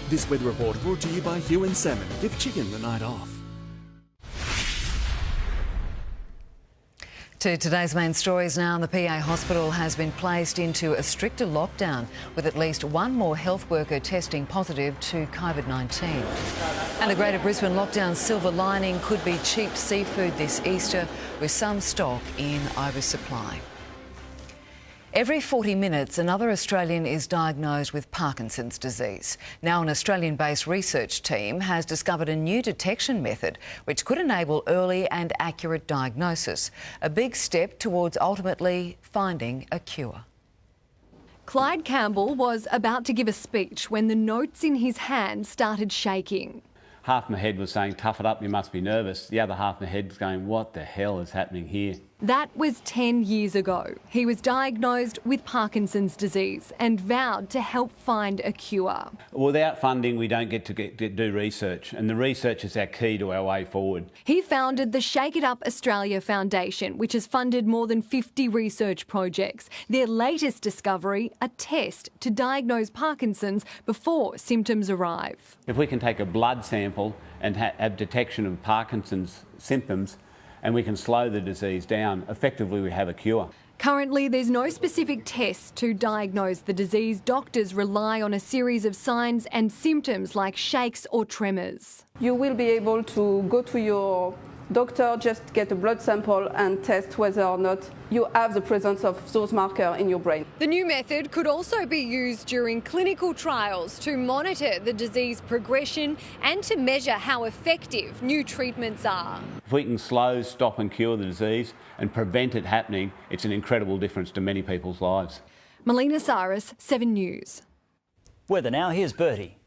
This weather report brought to you by Hugh and Salmon. Give chicken the night off. To today's main stories now, the PA hospital has been placed into a stricter lockdown with at least one more health worker testing positive to COVID-19. And the Greater Brisbane lockdown silver lining could be cheap seafood this Easter, with some stock in oversupply. Every 40 minutes, another Australian is diagnosed with Parkinson's disease. Now, an Australian-based research team has discovered a new detection method which could enable early and accurate diagnosis, a big step towards ultimately finding a cure. Clyde Campbell was about to give a speech when the notes in his hand started shaking. Half my head was saying, tough it up, you must be nervous. The other half of my head was going, what the hell is happening here? That was 10 years ago. He was diagnosed with Parkinson's disease and vowed to help find a cure. Without funding, we don't get to do research, and the research is our key to our way forward. He founded the Shake It Up Australia Foundation, which has funded more than 50 research projects. Their latest discovery, a test to diagnose Parkinson's before symptoms arrive. If we can take a blood sample and have detection of Parkinson's symptoms, and we can slow the disease down, effectively we have a cure. Currently, there's no specific test to diagnose the disease. Doctors rely on a series of signs and symptoms like shakes or tremors. You will be able to go to your doctor, just get a blood sample and test whether or not you have the presence of those markers in your brain. The new method could also be used during clinical trials to monitor the disease progression and to measure how effective new treatments are. If we can slow, stop and cure the disease and prevent it happening, it's an incredible difference to many people's lives. Melina Cyrus, 7 News. Weather now, here's Bertie.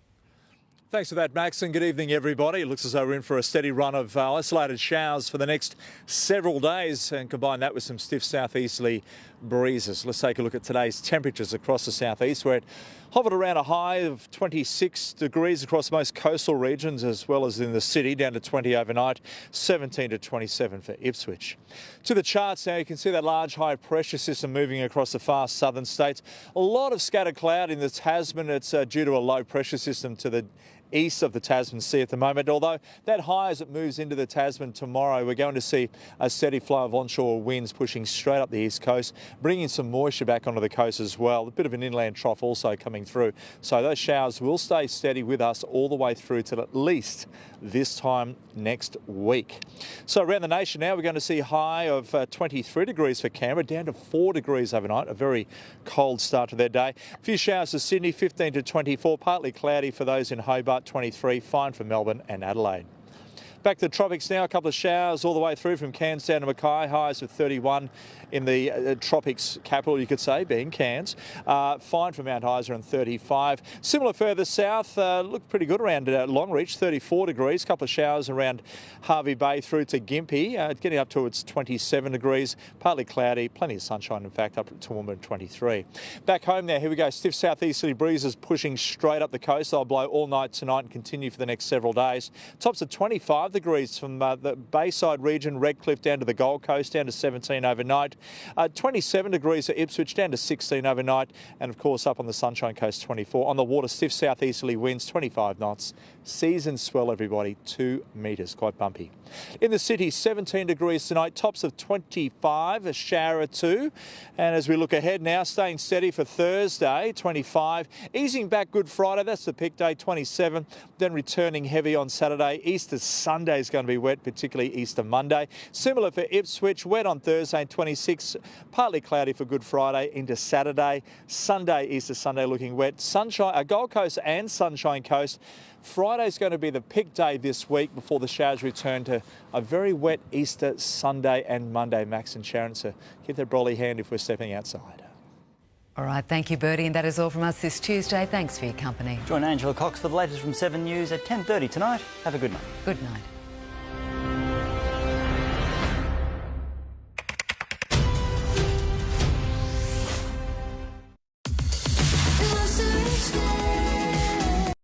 Thanks for that, Max, and good evening, everybody. It looks as though we're in for a steady run of isolated showers for the next several days, and combine that with some stiff southeasterly breezes. Let's take a look at today's temperatures across the southeast, where it hovered around a high of 26 degrees across most coastal regions, as well as in the city, down to 20 overnight, 17 to 27 for Ipswich. To the charts now, you can see that large high pressure system moving across the far southern states. A lot of scattered cloud in the Tasman. It's due to a low pressure system to the east of the Tasman Sea at the moment, although that high as it moves into the Tasman tomorrow, we're going to see a steady flow of onshore winds pushing straight up the east coast, bringing some moisture back onto the coast as well. A bit of an inland trough also coming through. So those showers will stay steady with us all the way through till at least this time next week. So around the nation now, we're going to see a high of 23 degrees for Canberra, down to 4 degrees overnight, a very cold start to their day. A few showers for Sydney, 15 to 24, partly cloudy for those in Hobart, 23, fine for Melbourne and Adelaide. Back to the tropics now, a couple of showers all the way through from Cairns down to Mackay, highs of 31 in the tropics capital, you could say, being Cairns. Fine for Mount Isa and 35. Similar further south, look pretty good around Longreach, 34 degrees. A couple of showers around Hervey Bay through to Gympie, getting up towards 27 degrees. Partly cloudy, plenty of sunshine, in fact, up to Toowoomba 23. Back home now, here we go. Stiff southeasterly breezes pushing straight up the coast. They'll blow all night tonight and continue for the next several days. Tops of 25 degrees from the Bayside region, Redcliffe down to the Gold Coast, down to 17 overnight. 27 degrees for Ipswich, down to 16 overnight, and of course up on the Sunshine Coast 24. On the water, stiff southeasterly winds, 25 knots. Seas and swell, everybody, 2 metres, quite bumpy. In the city, 17 degrees tonight, tops of 25, a shower or two. And as we look ahead now, staying steady for Thursday, 25. Easing back Good Friday, that's the peak day, 27. Then returning heavy on Saturday. Easter Sunday is going to be wet, particularly Easter Monday. Similar for Ipswich, wet on Thursday, 26. Partly cloudy for Good Friday into Saturday. Sunday, Easter Sunday looking wet. Sunshine, Gold Coast and Sunshine Coast. Friday's going to be the peak day this week before the showers return to a very wet Easter Sunday and Monday, Max and Sharyn. So give that brolly hand if we're stepping outside. All right, thank you, Bertie, and that is all from us this Tuesday. Thanks for your company. Join Angela Cox for the latest from 7 News at 10:30 tonight. Have a good night. Good night.